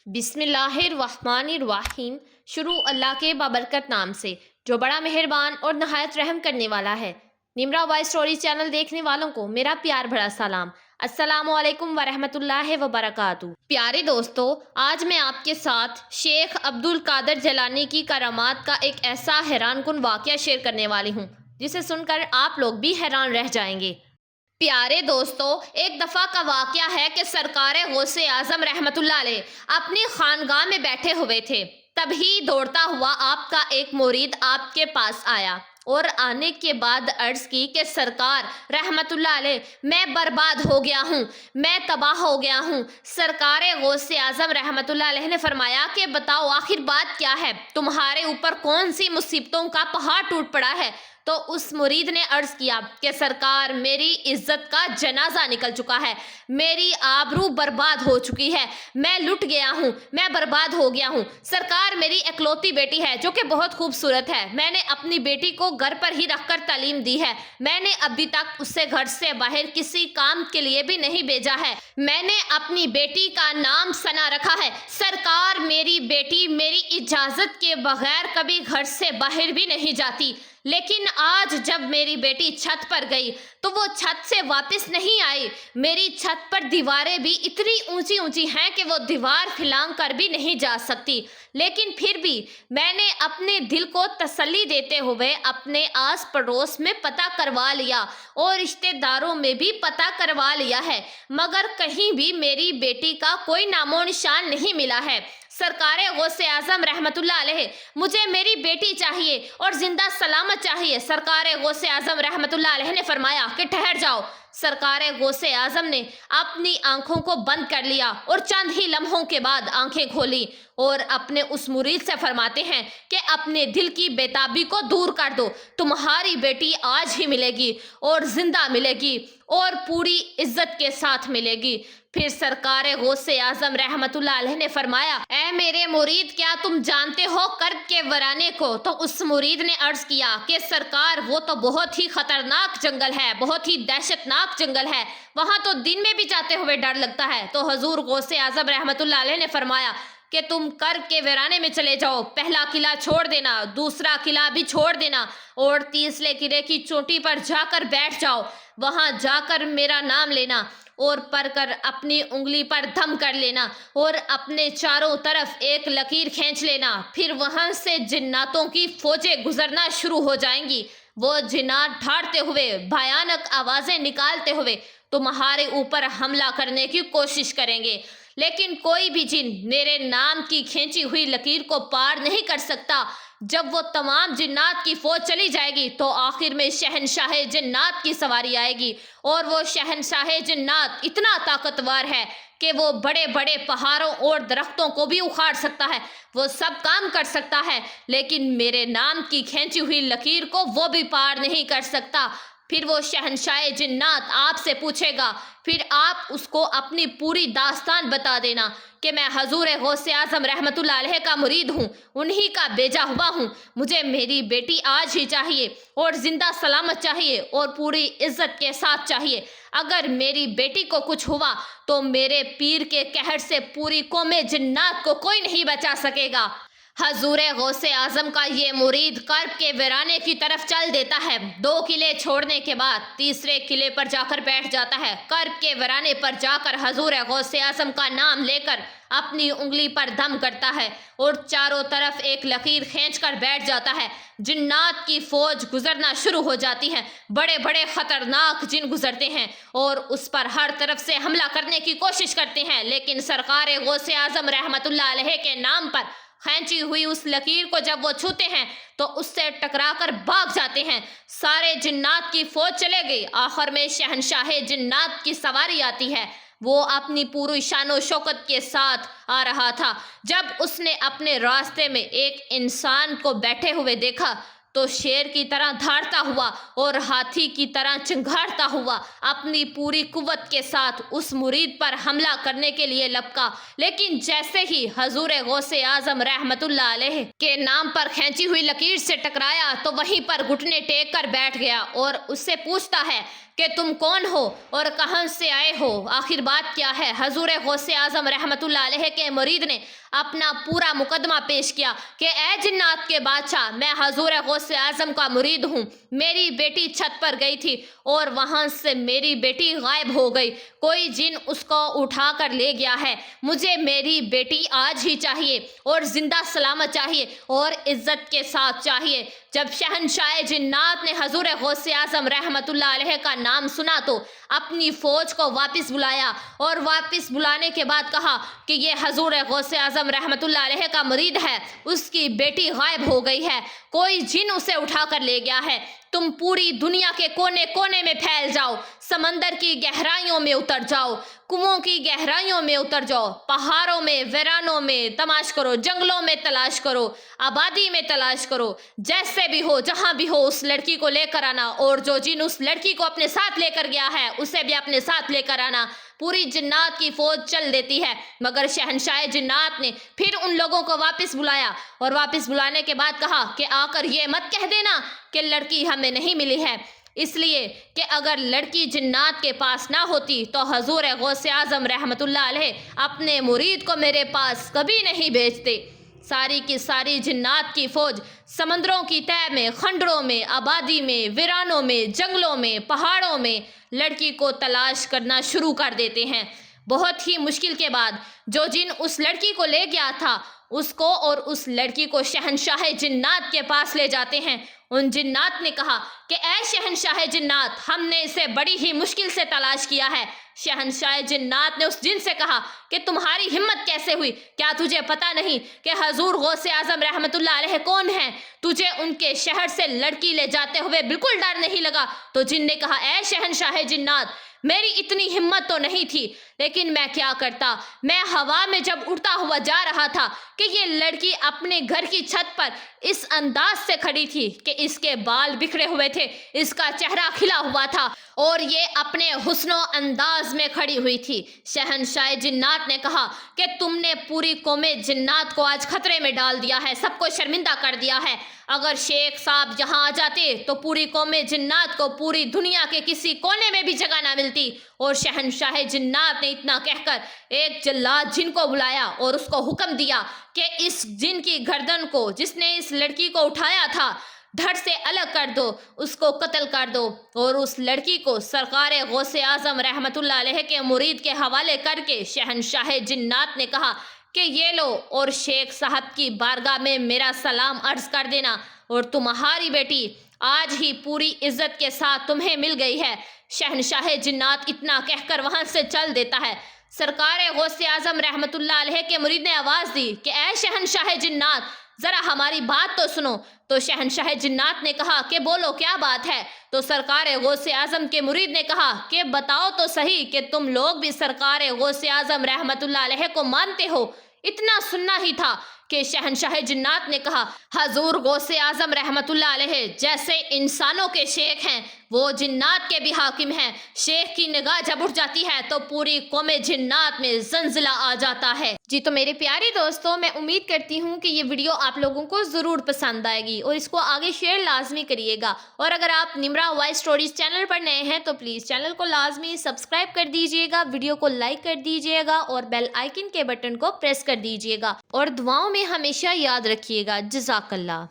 بسم اللہ الرحمن الرحیم۔ شروع اللہ کے بابرکت نام سے جو بڑا مہربان اور نہایت رحم کرنے والا ہے۔ نمرہ وائس سٹوری چینل دیکھنے والوں کو میرا پیار بھرا سلام۔ السلام علیکم ورحمۃ اللہ وبرکاتہ۔ پیارے دوستو، آج میں آپ کے ساتھ شیخ عبد القادر جیلانی کی کرامات کا ایک ایسا حیران کن واقعہ شیئر کرنے والی ہوں جسے سن کر آپ لوگ بھی حیران رہ جائیں گے۔ پیارے دوستو، ایک دفعہ کا واقعہ ہے کہ سرکار غوث اعظم رحمت اللہ علیہ اپنی خانگاہ میں بیٹھے ہوئے تھے۔ تبھی دوڑتا ہوا آپ کا ایک مرید آپ کے پاس آیا اور آنے کے بعد عرض کی کہ سرکار رحمت اللہ علیہ، میں برباد ہو گیا ہوں، میں تباہ ہو گیا ہوں۔ سرکار غوث اعظم رحمت اللہ علیہ نے فرمایا کہ بتاؤ آخر بات کیا ہے، تمہارے اوپر کون سی مصیبتوں کا پہاڑ ٹوٹ پڑا ہے؟ تو اس مرید نے عرض کیا کہ سرکار، میری عزت کا جنازہ نکل چکا ہے، میری آبرو برباد ہو چکی ہے، میں لٹ گیا ہوں، میں برباد ہو گیا ہوں۔ سرکار، میری اکلوتی بیٹی ہے جو کہ بہت خوبصورت ہے، میں نے اپنی بیٹی کو گھر پر ہی رکھ کر تعلیم دی ہے، میں نے ابھی تک اسے گھر سے باہر کسی کام کے لیے بھی نہیں بھیجا ہے، میں نے اپنی بیٹی کا نام ثنا رکھا ہے۔ سرکار، میری بیٹی میری اجازت کے بغیر کبھی گھر سے باہر بھی نہیں جاتی، لیکن آج جب میری بیٹی چھت پر گئی تو وہ چھت سے واپس نہیں آئی۔ میری چھت پر دیواریں بھی اتنی اونچی اونچی ہیں کہ وہ دیوار پھلانگ کر بھی نہیں جا سکتی، لیکن پھر بھی میں نے اپنے دل کو تسلی دیتے ہوئے اپنے آس پڑوس میں پتہ کروا لیا اور رشتہ داروں میں بھی پتہ کروا لیا ہے، مگر کہیں بھی میری بیٹی کا کوئی نام و نشان نہیں ملا ہے۔ سرکار غوث اعظم رحمت اللہ علیہ، مجھے میری بیٹی چاہیے اور زندہ سلامت چاہیے۔ سرکار غوث اعظم رحمت اللہ علیہ نے فرمایا کہ ٹھہر جاؤ۔ سرکار غوث اعظم نے اپنی آنکھوں کو بند کر لیا اور چند ہی لمحوں کے بعد آنکھیں کھولی اور اپنے اس مرید سے فرماتے ہیں کہ اپنے دل کی بیتابی کو دور کر دو، تمہاری بیٹی آج ہی ملے گی اور زندہ ملے گی اور پوری عزت کے ساتھ ملے گی۔ پھر سرکار غوث اعظم رحمت اللہ علیہ نے فرمایا، اے میرے مرید، کیا تم جانتے ہو کرب کے ورانے کو؟ تو اس مرید نے عرض کیا کہ سرکار، وہ تو بہت ہی خطرناک جنگل ہے، بہت ہی دہشت ناک جنگل ہے، وہاں تو دن میں بھی جاتے ہوئے ڈر لگتا ہے۔ تو حضور غوث اعظم رحمت اللہ علیہ نے فرمایا کہ تم کرب کے ویرانے میں چلے جاؤ، پہلا قلعہ چھوڑ دینا، دوسرا قلعہ بھی چھوڑ دینا اور تیسرے قلعے کی چوٹی پر جا کر بیٹھ جاؤ، وہاں جا کر میرا نام لینا اور پڑھ کر اپنی انگلی پر دھم کر لینا اور اپنے چاروں طرف ایک لکیر کھینچ لینا۔ پھر وہاں سے جناتوں کی فوجیں گزرنا شروع ہو جائیں گی، وہ جنات ڈھاڑتے ہوئے، بھیانک آوازیں نکالتے ہوئے تمہارے اوپر حملہ کرنے کی کوشش کریں گے، لیکن کوئی بھی جن میرے نام کی کھینچی ہوئی لکیر کو پار نہیں کر سکتا۔ جب وہ تمام جنات کی فوج چلی جائے گی تو آخر میں شہنشاہ جنات کی سواری آئے گی، اور وہ شہنشاہ جنات اتنا طاقتور ہے کہ وہ بڑے بڑے پہاڑوں اور درختوں کو بھی اکھاڑ سکتا ہے، وہ سب کام کر سکتا ہے، لیکن میرے نام کی کھینچی ہوئی لکیر کو وہ بھی پار نہیں کر سکتا۔ پھر وہ شہنشاہ جنات آپ سے پوچھے گا، پھر آپ اس کو اپنی پوری داستان بتا دینا کہ میں حضور غوث اعظم رحمت اللہ علیہ کا مرید ہوں، انہی کا بھیجا ہوا ہوں، مجھے میری بیٹی آج ہی چاہیے اور زندہ سلامت چاہیے اور پوری عزت کے ساتھ چاہیے۔ اگر میری بیٹی کو کچھ ہوا تو میرے پیر کے قہر سے پوری قوم جنات کو کوئی نہیں بچا سکے گا۔ حضور غوث اعظم کا یہ مرید کرب کے ویرانے کی طرف چل دیتا ہے، 2 قلعے چھوڑنے کے بعد تیسرے قلعے پر جا کر بیٹھ جاتا ہے۔ کرب کے ویرانے پر جا کر حضور غوث اعظم کا نام لے کر اپنی انگلی پر دم کرتا ہے اور چاروں طرف ایک لکیر کھینچ کر بیٹھ جاتا ہے۔ جنات کی فوج گزرنا شروع ہو جاتی ہے، بڑے بڑے خطرناک جن گزرتے ہیں اور اس پر ہر طرف سے حملہ کرنے کی کوشش کرتے ہیں، لیکن سرکار غوث اعظم رحمت اللہ علیہ کے نام پر کھینچی ہوئی اس لکیر کو جب وہ چھوتے ہیں تو اس سے ٹکرا کر بھاگ جاتے ہیں۔ سارے جنات کی فوج چلے گئی، آخر میں شہنشاہ جنات کی سواری آتی ہے، وہ اپنی پوری شان و شوکت کے ساتھ آ رہا تھا۔ جب اس نے اپنے راستے میں ایک انسان کو بیٹھے ہوئے دیکھا تو شیر کی طرح دھاڑتا ہوا اور ہاتھی کی طرح چنگھاڑتا ہوا اپنی پوری قوت کے ساتھ اس مرید پر حملہ کرنے کے لیے لپکا، لیکن جیسے ہی حضور غوث اعظم رحمت اللہ علیہ کے نام پر کھینچی ہوئی لکیر سے ٹکرایا تو وہیں پر گھٹنے ٹیک کر بیٹھ گیا اور اس سے پوچھتا ہے کہ تم کون ہو اور کہاں سے آئے ہو، آخر بات کیا ہے۔ حضور غوث اعظم رحمۃ اللہ علیہ کے مرید نے اپنا پورا مقدمہ پیش کیا کہ اے جنات کے بادشاہ، میں حضور غوث اعظم کا مرید ہوں۔ میری بیٹی چھت پر گئی تھی اور وہاں سے میری بیٹی غائب ہو گئی، کوئی جن اس کو اٹھا کر لے گیا ہے۔ مجھے میری بیٹی آج ہی چاہیے اور زندہ سلامت چاہیے اور عزت کے ساتھ چاہیے۔ جب شہنشاہ جنات نے حضور غوث اعظم رحمۃ اللہ علیہ کا نام سنا تو اپنی فوج کو واپس بلایا اور واپس بلانے کے بعد کہا کہ یہ حضور غوث اعظم رحمۃ اللہ علیہ کا مرید ہے، اس کی بیٹی غائب ہو گئی ہے، کوئی جن اسے اٹھا کر لے گیا ہے۔ تم پوری دنیا کے کونے کونے میں پھیل جاؤ، سمندر کی گہرائیوں میں اتر جاؤ، کنووں کی گہرائیوں میں اتر جاؤ، پہاڑوں میں، ویرانوں میں تلاش کرو، جنگلوں میں تلاش کرو، آبادی میں تلاش کرو، جیسے بھی ہو، جہاں بھی ہو، اس لڑکی کو لے کر آنا، اور جو جن اس لڑکی کو اپنے ساتھ لے کر گیا ہے اسے بھی اپنے ساتھ لے کر آنا۔ پوری جنات کی فوج چل دیتی ہے، مگر شہنشاہ جنات نے پھر ان لوگوں کو واپس بلایا اور واپس بلانے کے بعد کہا کہ آ کر یہ مت کہہ دینا کہ لڑکی ہمیں نہیں ملی ہے، اس لیے کہ اگر لڑکی جنات کے پاس نہ ہوتی تو حضور غوث اعظم رحمۃ اللہ علیہ اپنے مرید کو میرے پاس کبھی نہیں بھیجتے۔ ساری کی ساری جنات کی فوج سمندروں کی تہہ میں، خنڈروں میں، آبادی میں، ویرانوں میں، جنگلوں میں، پہاڑوں میں لڑکی کو تلاش کرنا شروع کر دیتے ہیں۔ بہت ہی مشکل کے بعد جو جن اس لڑکی کو لے گیا تھا اس کو اور اس لڑکی کو شہنشاہ جنات کے پاس لے جاتے ہیں۔ ان جنات نے کہا کہ اے شہنشاہ جنات، ہم نے اسے بڑی ہی مشکل سے تلاش کیا ہے۔ شہنشاہ جنات نے اس جن سے کہا کہ تمہاری ہمت کیسے ہوئی؟ کیا تجھے پتہ نہیں کہ حضور غوث اعظم رحمۃ اللہ علیہ کون ہیں؟ تجھے ان کے شہر سے لڑکی لے جاتے ہوئے بالکل ڈر نہیں لگا؟ تو جن نے کہا اے شہنشاہ جنات، میری اتنی ہمت تو نہیں تھی، لیکن میں کیا کرتا، میں ہوا میں جب اڑتا ہوا جا رہا تھا کہ یہ لڑکی اپنے گھر کی چھت پر اس انداز سے کھڑی تھی کہ اس کے بال بکھرے ہوئے تھے، اس کا چہرہ کھلا ہوا تھا اور یہ اپنے حسن و انداز میں کھڑی ہوئی تھی۔ شہنشاہ جنات نے کہا کہ تم نے پوری قوم جنات کو آج خطرے میں ڈال دیا ہے، سب کو شرمندہ کر دیا ہے۔ اگر شیخ صاحب یہاں آ جاتے تو پوری قوم جنات کو پوری دنیا کے کسی کونے میں بھی جگہ نہ ملتی۔ اور شہنشاہ جنات نے اتنا کہہ کر ایک جلاد جن کو بلایا اور اس کو حکم دیا کہ اس جن کی گردن کو، جس نے اس لڑکی کو اٹھایا تھا، دھڑ سے الگ کر دو، اس کو قتل کر دو، اور اس لڑکی کو سرکار غوث اعظم رحمۃ اللہ علیہ کے مرید کے حوالے کر کے شہنشاہ جنات نے کہا کہ یہ لو اور شیخ صاحب کی بارگاہ میں میرا سلام عرض کر دینا، اور تمہاری بیٹی آج ہی پوری عزت کے ساتھ تمہیں مل گئی ہے۔ شہنشاہ جنات اتنا کہہ کر وہاں سے چل دیتا ہے۔ سرکار غوث اعظم رحمۃ اللہ علیہ کے مرید نے آواز دی کہ اے شہنشاہ جنات، ذرا ہماری بات تو سنو۔ تو شہنشاہ جنات نے کہا کہ بولو کیا بات ہے؟ تو سرکار غوث اعظم کے مرید نے کہا کہ بتاؤ تو صحیح کہ تم لوگ بھی سرکار غوث اعظم رحمۃ اللہ علیہ کو مانتے ہو؟ اتنا سننا ہی تھا کہ شہنشاہ جنات نے کہا حضور غوث اعظم رحمۃ اللہ علیہ جیسے انسانوں کے شیخ ہیں، وہ جنات کے بھی حاکم ہیں۔ شیخ کی نگاہ جب اٹھ جاتی ہے تو پوری قوم جنات میں زلزلہ آ جاتا ہے۔ جی تو میرے پیارے دوستوں، میں امید کرتی ہوں کہ یہ ویڈیو آپ لوگوں کو ضرور پسند آئے گی اور اس کو آگے شیئر لازمی کریے گا، اور اگر آپ نمرا وائس اسٹوریز چینل پر نئے ہیں تو پلیز چینل کو لازمی سبسکرائب کر دیجیے گا، ویڈیو کو لائک کر دیجیے گا اور بیل آئیکن کے بٹن کو پریس کر دیجیے گا، اور دعاؤں میں ہمیشہ یاد رکھیے گا۔ جزاک اللہ۔